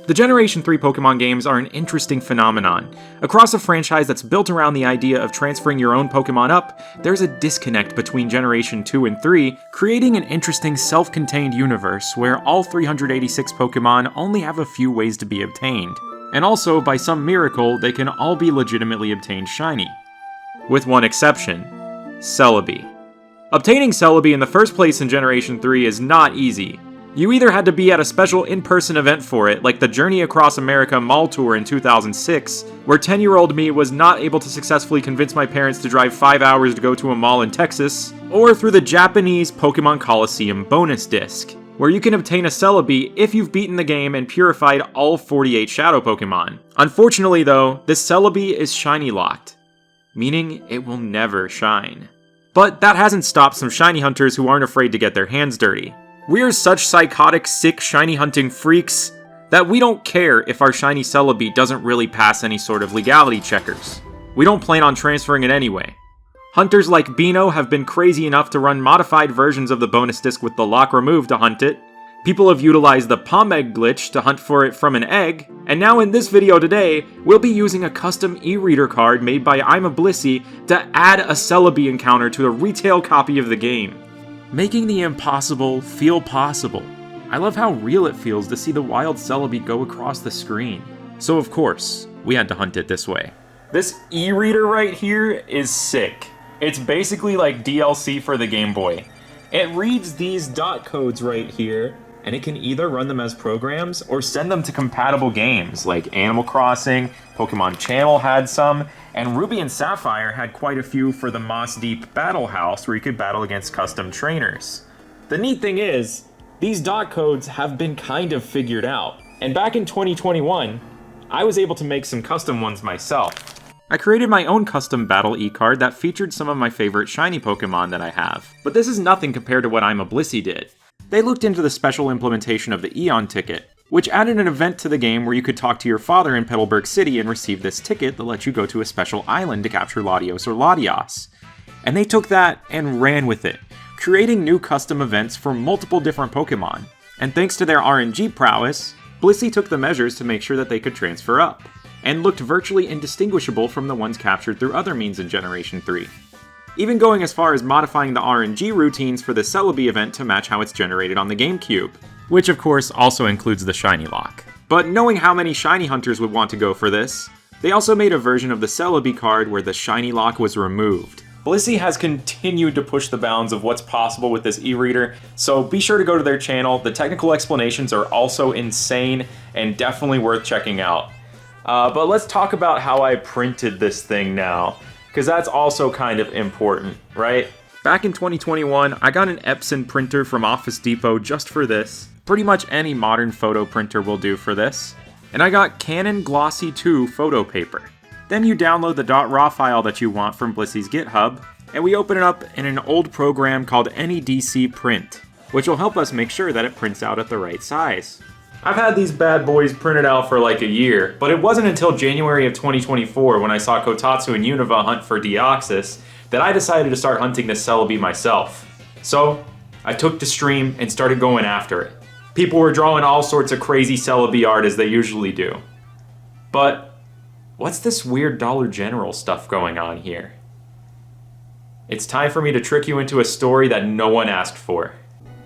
The Generation 3 Pokemon games are an interesting phenomenon. Across a franchise that's built around the idea of transferring your own Pokemon up, there's a disconnect between Generation 2 and 3, creating an interesting self-contained universe where all 386 Pokemon only have a few ways to be obtained. And also, by some miracle, they can all be legitimately obtained shiny. With one exception, Celebi. Obtaining Celebi in the first place in Generation 3 is not easy. You either had to be at a special in-person event for it, like the Journey Across America Mall Tour in 2006, where 10-year-old me was not able to successfully convince my parents to drive 5 hours to go to a mall in Texas, or through the Japanese Pokemon Coliseum bonus disc, where you can obtain a Celebi if you've beaten the game and purified all 48 Shadow Pokemon. Unfortunately though, this Celebi is shiny locked, meaning it will never shine. But that hasn't stopped some shiny hunters who aren't afraid to get their hands dirty. We're such psychotic, sick shiny hunting freaks that we don't care if our shiny Celebi doesn't really pass any sort of legality checkers. We don't plan on transferring it anyway. Hunters like Bino have been crazy enough to run modified versions of the bonus disc with the lock removed to hunt it. People have utilized the palm egg glitch to hunt for it from an egg, and now in this video today, we'll be using a custom e-reader card made by I'm a Blissey to add a Celebi encounter to a retail copy of the game. Making the impossible feel possible. I love how real it feels to see the wild Celebi go across the screen. So of course, we had to hunt it this way. This e-reader right here is sick. It's basically like DLC for the Game Boy. It reads these dot codes right here, and it can either run them as programs or send them to compatible games like Animal Crossing, Pokemon Channel had some, and Ruby and Sapphire had quite a few for the Moss Deep Battle House where you could battle against custom trainers. The neat thing is, these dot codes have been kind of figured out, and back in 2021, I was able to make some custom ones myself. I created my own custom battle e-card that featured some of my favorite shiny Pokemon that I have, but this is nothing compared to what I'm a Blissey did. They looked into the special implementation of the Eon ticket, which added an event to the game where you could talk to your father in Petalburg City and receive this ticket that lets you go to a special island to capture Latios or Latias. And they took that and ran with it, creating new custom events for multiple different Pokemon. And thanks to their RNG prowess, Blissey took the measures to make sure that they could transfer up, and looked virtually indistinguishable from the ones captured through other means in Generation 3. Even going as far as modifying the RNG routines for the Celebi event to match how it's generated on the GameCube, which of course also includes the shiny lock. But knowing how many shiny hunters would want to go for this, they also made a version of the Celebi card where the shiny lock was removed. Blissey has continued to push the bounds of what's possible with this e-reader, so be sure to go to their channel. The technical explanations are also insane and definitely worth checking out. But let's talk about how I printed this thing now, because that's also kind of important, right? Back in 2021, I got an Epson printer from Office Depot just for this. Pretty much any modern photo printer will do for this. And I got Canon Glossy 2 photo paper. Then you download the .raw file that you want from Blissey's GitHub, and we open it up in an old program called NEDC Print, which will help us make sure that it prints out at the right size. I've had these bad boys printed out for like a year, but it wasn't until January of 2024 when I saw Kotatsu and Unova hunt for Deoxys that I decided to start hunting this Celebi myself. So, I took to stream and started going after it. People were drawing all sorts of crazy Celebi art as they usually do. But, what's this weird Dollar General stuff going on here? It's time for me to trick you into a story that no one asked for.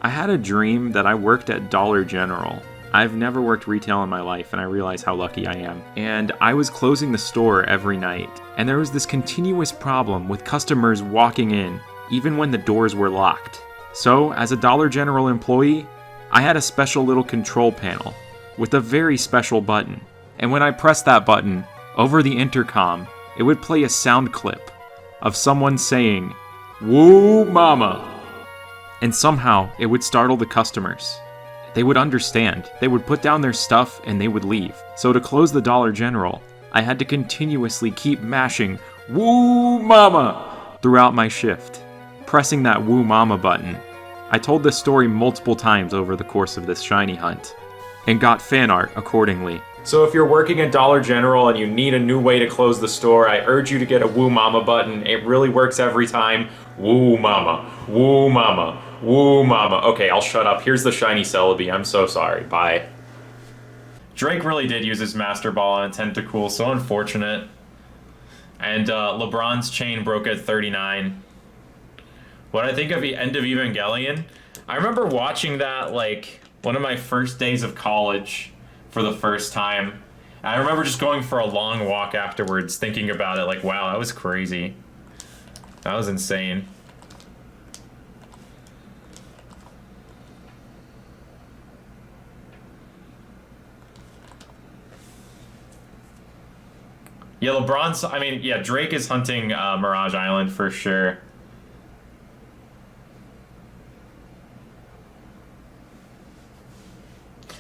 I had a dream that I worked at Dollar General. I've never worked retail in my life, and I realize how lucky I am. And I was closing the store every night, and there was this continuous problem with customers walking in, even when the doors were locked. So, as a Dollar General employee, I had a special little control panel with a very special button. And when I pressed that button, over the intercom, it would play a sound clip of someone saying, "Woo mama!" And somehow, it would startle the customers. They would understand, they would put down their stuff, and they would leave. So to close the Dollar General, I had to continuously keep mashing "Woo Mama" throughout my shift, pressing that "Woo Mama" button. I told this story multiple times over the course of this shiny hunt, and got fan art accordingly. So if you're working at Dollar General and you need a new way to close the store, I urge you to get a "Woo Mama" button. It really works every time. Woo Mama, Woo Mama, Woo mama. Okay, I'll shut up. Here's the Shiny Celebi. I'm so sorry. Bye. Drake really did use his Master Ball on a Tentacool, so unfortunate. And LeBron's chain broke at 39. What I think of the end of Evangelion? I remember watching that, like, one of my first days of college for the first time. I remember just going for a long walk afterwards, thinking about it, like, wow, that was crazy. That was insane. Yeah, LeBron's, I mean, yeah, Drake is hunting Mirage Island for sure.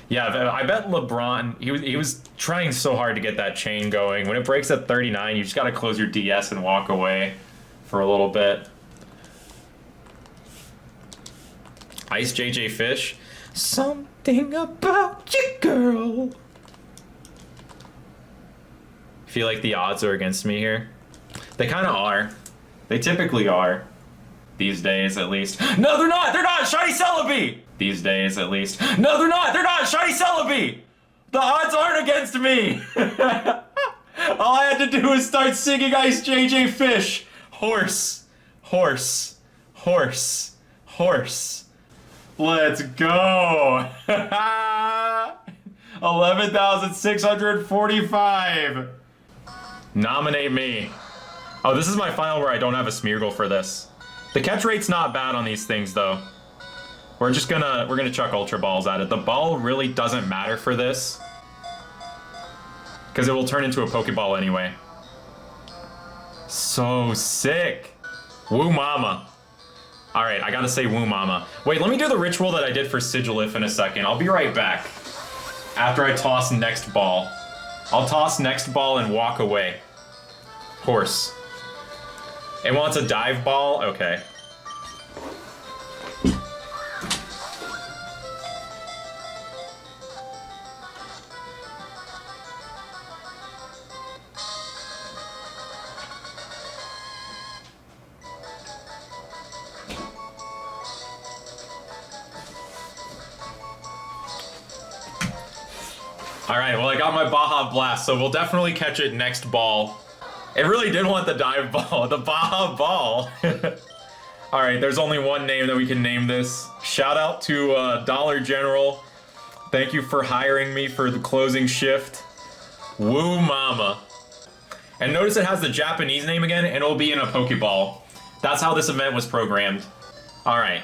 Yeah, I bet LeBron, he was trying so hard to get that chain going. When it breaks at 39, you just gotta close your DS and walk away for a little bit. Ice JJ Fish. Something about you, girl. Feel like the odds are against me here. They kind of are. They typically are. These days, at least. No, they're not! They're not! Shiny Celebi! These days, at least. No, they're not! They're not! Shiny Celebi! The odds aren't against me! All I had to do was start singing Ice JJ Fish. Horse. Horse. Horse. Horse. Let's go! 11,645. Nominate me. Oh, this is my final where I don't have a Smeargle for this. The catch rate's not bad on these things, though. We're gonna chuck Ultra Balls at it. The ball really doesn't matter for this, because it will turn into a Pokeball anyway. So sick. Woo mama. Alright, I gotta say woo mama. Wait, let me do the ritual that I did for Sigilif in a second. I'll be right back. After I toss next ball. I'll toss next ball and walk away. Horse. It wants a dive ball? Okay. Alright, well I got my Baja Blast, so we'll definitely catch it next ball. It really did want the dive ball, the Baja Ball. Alright, there's only one name that we can name this. Shout out to Dollar General. Thank you for hiring me for the closing shift. Woo mama. And notice it has the Japanese name again, and it'll be in a Pokeball. That's how this event was programmed. Alright.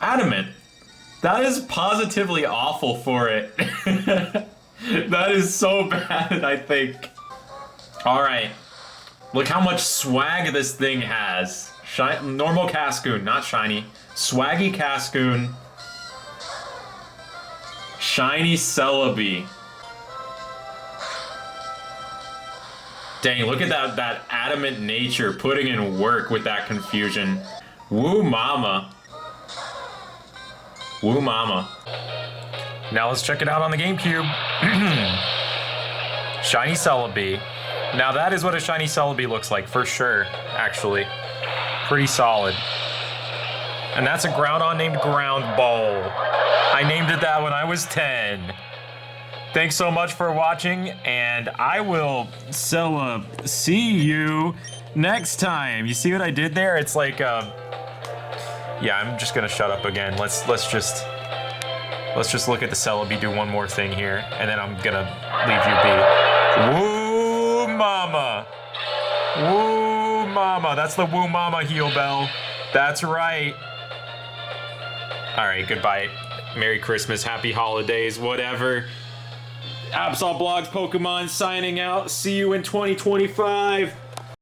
Adamant. That is positively awful for it. That is so bad, I think. Alright. Look how much swag this thing has. Normal Cascoon, not shiny. Swaggy Cascoon. Shiny Celebi. Dang, look at that adamant nature putting in work with that confusion. Woo mama. Woo mama. Now let's check it out on the GameCube. Shiny Celebi. Now that is what a Shiny Celebi looks like, for sure, actually. Pretty solid. And that's a Groudon named Ground Ball. I named it that when I was 10. Thanks so much for watching, and I will see you next time. You see what I did there? It's like, yeah, I'm just gonna shut up again. Let's just look at the Celebi do one more thing here, and then I'm gonna leave you be. Woo mama. Woo mama. That's the woo mama heal bell. That's right. Alright, goodbye. Merry Christmas, happy holidays, whatever. Absol Blogs Pokemon signing out. See you in 2025.